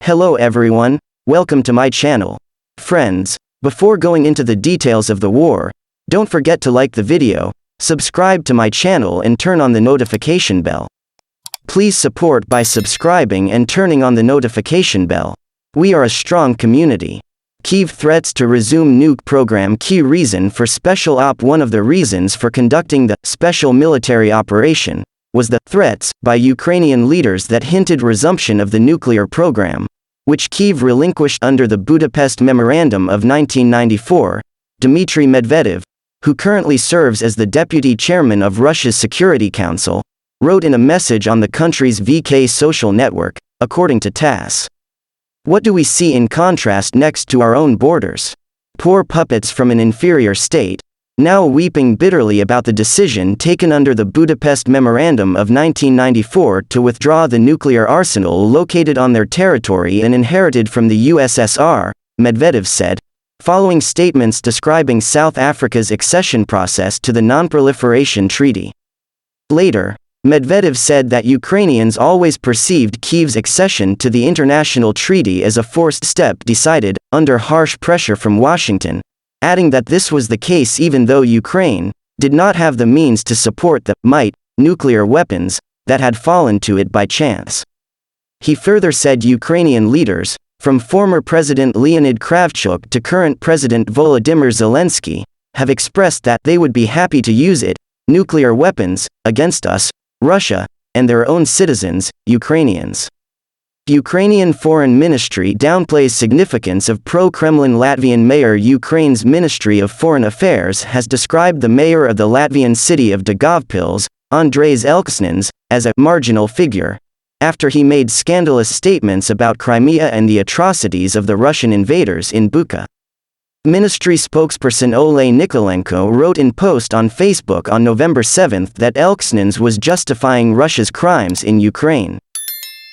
Hello everyone, welcome to my channel. Friends, before going into the details of the war, don't forget to like the video, subscribe to my channel and turn on the notification bell. Please support by subscribing and turning on the notification bell. We are a strong community. Kyiv threats to resume nuke program. Key reason for special op. One of the reasons for conducting the special military operation was the threats by Ukrainian leaders that hinted resumption of the nuclear program, which Kyiv relinquished under the Budapest Memorandum of 1994. Dmitry Medvedev, who currently serves as the deputy chairman of Russia's Security Council, wrote in a message on the country's VK social network, according to TASS. What do we see in contrast next to our own borders? Poor puppets from an inferior state, now weeping bitterly about the decision taken under the Budapest Memorandum of 1994 to withdraw the nuclear arsenal located on their territory and inherited from the USSR, Medvedev said, following statements describing South Africa's accession process to the Non-Proliferation Treaty. Later, Medvedev said that Ukrainians always perceived Kyiv's accession to the international treaty as a forced step decided under harsh pressure from Washington, adding that this was the case even though Ukraine did not have the means to support the nuclear weapons that had fallen to it by chance. He further said Ukrainian leaders, from former President Leonid Kravchuk to current President Volodymyr Zelensky, have expressed that they would be happy to use nuclear weapons, against us, Russia, and their own citizens, Ukrainians. Ukrainian Foreign Ministry downplays significance of pro-Kremlin Latvian mayor. Ukraine's Ministry of Foreign Affairs has described the mayor of the Latvian city of Daugavpils, Andrejs Elksnis, as a marginal figure, after he made scandalous statements about Crimea and the atrocities of the Russian invaders in Bucha. Ministry spokesperson Oleh Nikolenko wrote in post on Facebook on November 7 that Elksnis was justifying Russia's crimes in Ukraine.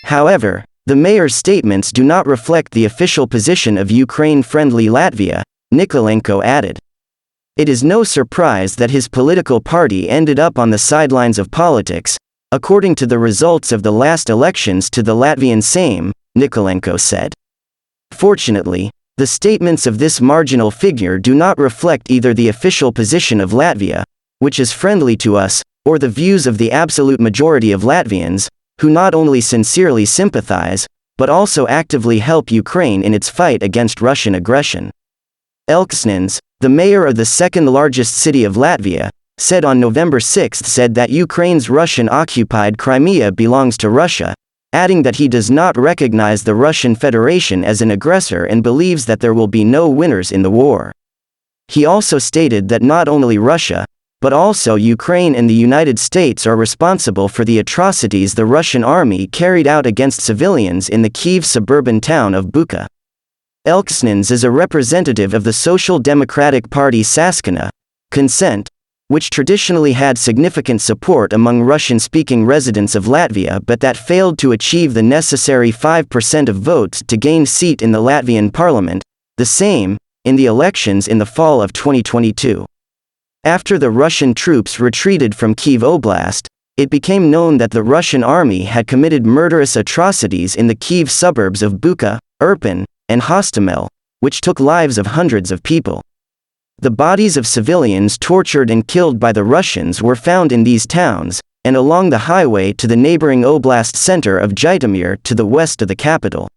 However, the mayor's statements do not reflect the official position of Ukraine-friendly Latvia, Nikolenko added. It is no surprise that his political party ended up on the sidelines of politics, according to the results of the last elections to the Latvian Sejm, Nikolenko said. Fortunately, the statements of this marginal figure do not reflect either the official position of Latvia, which is friendly to us, or the views of the absolute majority of Latvians, who not only sincerely sympathize, but also actively help Ukraine in its fight against Russian aggression. Elksnis, the mayor of the second-largest city of Latvia, said on November 6 that Ukraine's Russian-occupied Crimea belongs to Russia, adding that he does not recognize the Russian Federation as an aggressor and believes that there will be no winners in the war. He also stated that not only Russia, but also Ukraine and the United States are responsible for the atrocities the Russian army carried out against civilians in the Kyiv suburban town of Bucha. Elksnis is a representative of the Social Democratic Party Saskaņa, Consent, which traditionally had significant support among Russian-speaking residents of Latvia but that failed to achieve the necessary 5% of votes to gain seat in the Latvian parliament, the same, in the elections in the fall of 2022. After the Russian troops retreated from Kyiv Oblast, it became known that the Russian army had committed murderous atrocities in the Kyiv suburbs of Bucha, Irpin, and Hostomel, which took lives of hundreds of people. The bodies of civilians tortured and killed by the Russians were found in these towns, and along the highway to the neighboring oblast center of Zhytomyr to the west of the capital.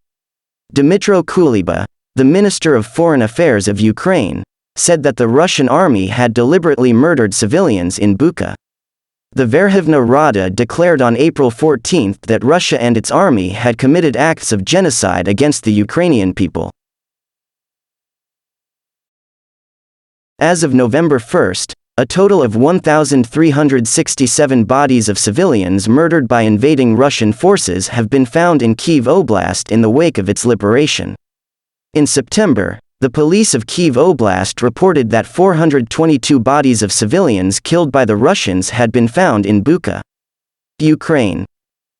Dmytro Kuleba, the Minister of Foreign Affairs of Ukraine, said that the Russian army had deliberately murdered civilians in Bucha. The Verkhovna Rada declared on April 14 that Russia and its army had committed acts of genocide against the Ukrainian people. As of November 1, a total of 1,367 bodies of civilians murdered by invading Russian forces have been found in Kyiv Oblast in the wake of its liberation. In September, the police of Kyiv Oblast reported that 422 bodies of civilians killed by the Russians had been found in Bucha. Ukraine.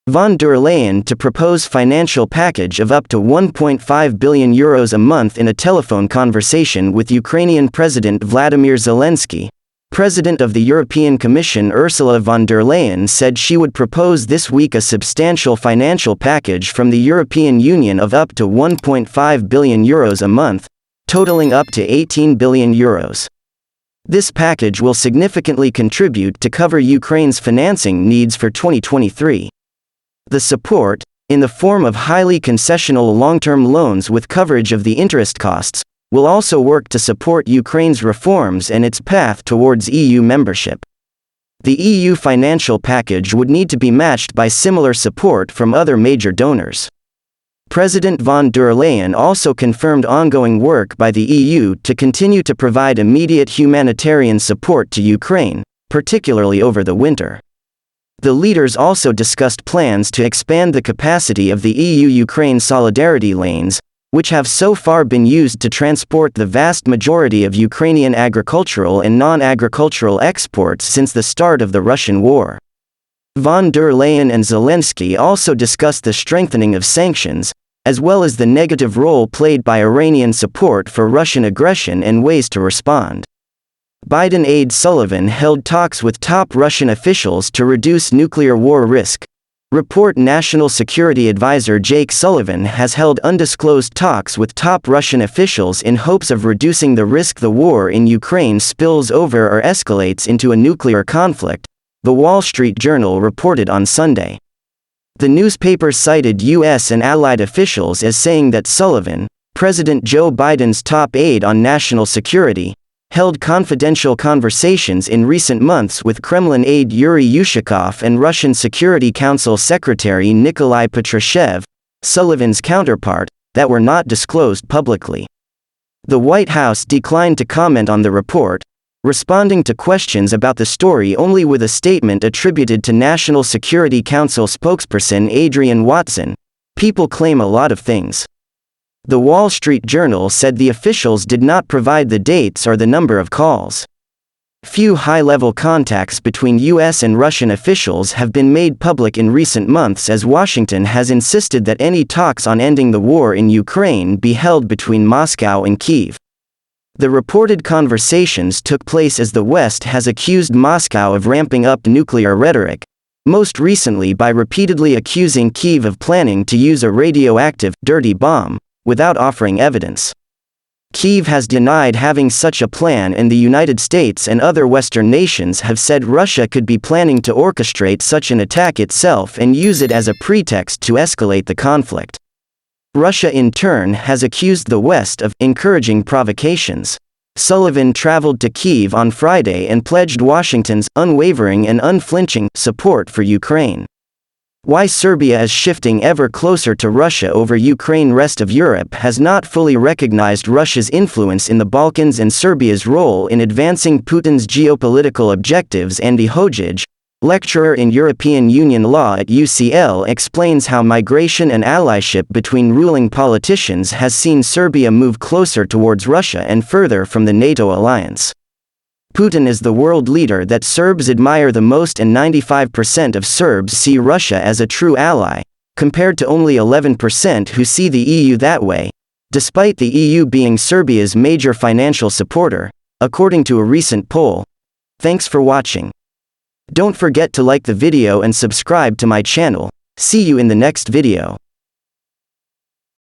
Von der Leyen to propose financial package of up to €1.5 billion a month in a telephone conversation with Ukrainian President Vladimir Zelensky, President of the European Commission Ursula von der Leyen said she would propose this week a substantial financial package from the European Union of up to €1.5 billion a month, totaling up to €18 billion. This package will significantly contribute to cover Ukraine's financing needs for 2023. The support, in the form of highly concessional long-term loans with coverage of the interest costs, will also work to support Ukraine's reforms and its path towards EU membership. The EU financial package would need to be matched by similar support from other major donors. President von der Leyen also confirmed ongoing work by the EU to continue to provide immediate humanitarian support to Ukraine, particularly over the winter. The leaders also discussed plans to expand the capacity of the EU-Ukraine solidarity lanes, which have so far been used to transport the vast majority of Ukrainian agricultural and non-agricultural exports since the start of the Russian war. Von der Leyen and Zelensky also discussed the strengthening of sanctions, as well as the negative role played by Iranian support for Russian aggression and ways to respond. Biden aide Sullivan held talks with top Russian officials to reduce nuclear war risk. Report National Security Advisor Jake Sullivan has held undisclosed talks with top Russian officials in hopes of reducing the risk the war in Ukraine spills over or escalates into a nuclear conflict, The Wall Street Journal reported on Sunday. The newspaper cited U.S. and allied officials as saying that Sullivan, President Joe Biden's top aide on national security, held confidential conversations in recent months with Kremlin aide Yuri Ushakov and Russian Security Council Secretary Nikolai Patrushev, Sullivan's counterpart, that were not disclosed publicly. The White House declined to comment on the report, responding to questions about the story only with a statement attributed to National Security Council spokesperson Adrienne Watson. "People claim a lot of things." The Wall Street Journal said the officials did not provide the dates or the number of calls. Few high-level contacts between U.S. and Russian officials have been made public in recent months as Washington has insisted that any talks on ending the war in Ukraine be held between Moscow and Kyiv. The reported conversations took place as the West has accused Moscow of ramping up nuclear rhetoric, most recently by repeatedly accusing Kyiv of planning to use a radioactive, dirty bomb, without offering evidence. Kyiv has denied having such a plan, and the United States and other Western nations have said Russia could be planning to orchestrate such an attack itself and use it as a pretext to escalate the conflict. Russia in turn has accused the West of encouraging provocations. Sullivan traveled to Kyiv on Friday and pledged Washington's unwavering and unflinching support for Ukraine. Why Serbia is shifting ever closer to Russia over Ukraine. Rest of Europe has not fully recognized Russia's influence in the Balkans and Serbia's role in advancing Putin's geopolitical objectives. Andy Hojic, lecturer in European Union law at UCL, explains how migration and allyship between ruling politicians has seen Serbia move closer towards Russia and further from the NATO alliance. Putin is the world leader that Serbs admire the most, and 95% of Serbs see Russia as a true ally, compared to only 11% who see the EU that way, despite the EU being Serbia's major financial supporter, according to a recent poll. Thanks for watching. Don't forget to like the video and subscribe to my channel. See you in the next video.